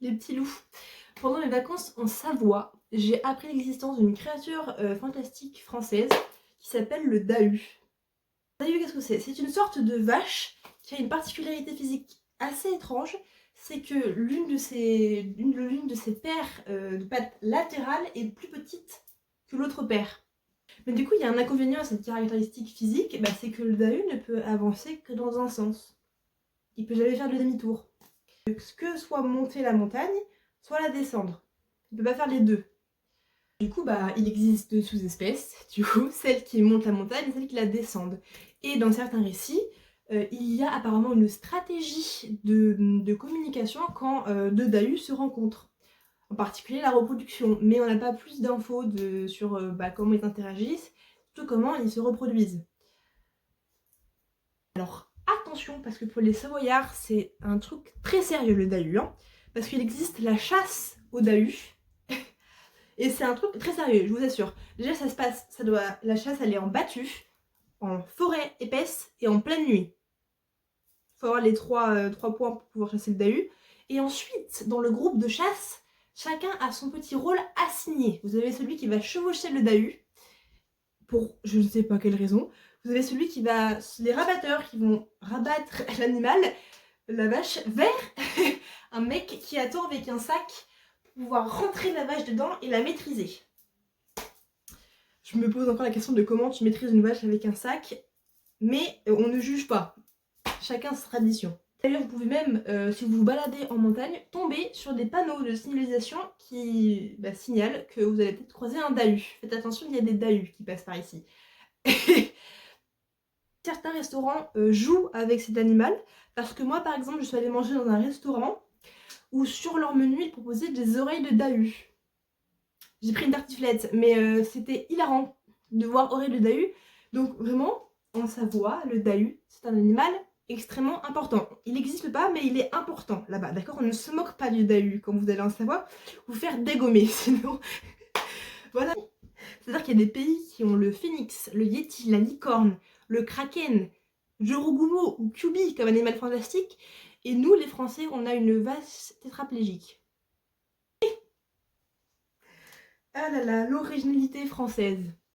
les petits loups. Pendant mes vacances en Savoie, j'ai appris l'existence d'une créature fantastique française qui s'appelle le Dahu. Le Dahu, qu'est-ce que c'est? C'est une sorte de vache qui a une particularité physique assez étrange, c'est que l'une de ses paires de pattes latérales est plus petite que l'autre paire. Mais du coup, il y a un inconvénient à cette caractéristique physique, c'est que le Dahu ne peut avancer que dans un sens. Il peut jamais faire de demi-tour. Que soit monter la montagne, soit la descendre. Il peut pas faire les deux. Du coup, il existe deux sous-espèces, du coup, celle qui monte la montagne et celle qui la descende. Et dans certains récits, il y a apparemment une stratégie de communication quand deux Dahus se rencontrent. En particulier la reproduction, mais on n'a pas plus d'infos sur comment ils interagissent, surtout comment ils se reproduisent. Alors attention, parce que pour les Savoyards, c'est un truc très sérieux le Dahu, hein, parce qu'il existe la chasse au Dahu, et c'est un truc très sérieux, je vous assure. Déjà la chasse elle est en battue, en forêt épaisse et en pleine nuit. Il faut avoir les trois points pour pouvoir chasser le Dahu. Et ensuite, dans le groupe de chasse, chacun a son petit rôle assigné. Vous avez celui qui va chevaucher le Dahu, pour je ne sais pas quelle raison. Vous avez celui qui va... les rabatteurs qui vont rabattre l'animal, la vache, vers un mec qui attend avec un sac pour pouvoir rentrer la vache dedans et la maîtriser. Je me pose encore la question de comment tu maîtrises une vache avec un sac, mais on ne juge pas. Chacun sa tradition. D'ailleurs, vous pouvez même, si vous vous baladez en montagne, tomber sur des panneaux de signalisation qui signalent que vous allez peut-être croiser un Dahu. Faites attention, il y a des Dahus qui passent par ici. Certains restaurants jouent avec cet animal, parce que moi, par exemple, je suis allée manger dans un restaurant où sur leur menu, ils proposaient des oreilles de Dahu. J'ai pris une tartiflette, mais c'était hilarant de voir oreilles de Dahu. Donc vraiment, en Savoie, le Dahu, c'est un animal extrêmement important. Il n'existe pas, mais il est important là-bas, d'accord? On ne se moque pas du Dahu quand vous allez en Savoie, vous faire dégommer, sinon... Voilà. C'est-à-dire qu'il y a des pays qui ont le phénix, le yéti, la licorne, le kraken, Jorogumo ou Kyubi comme animal fantastique, et nous, les Français, on a une vache tétraplégique. Ah là là, l'originalité française.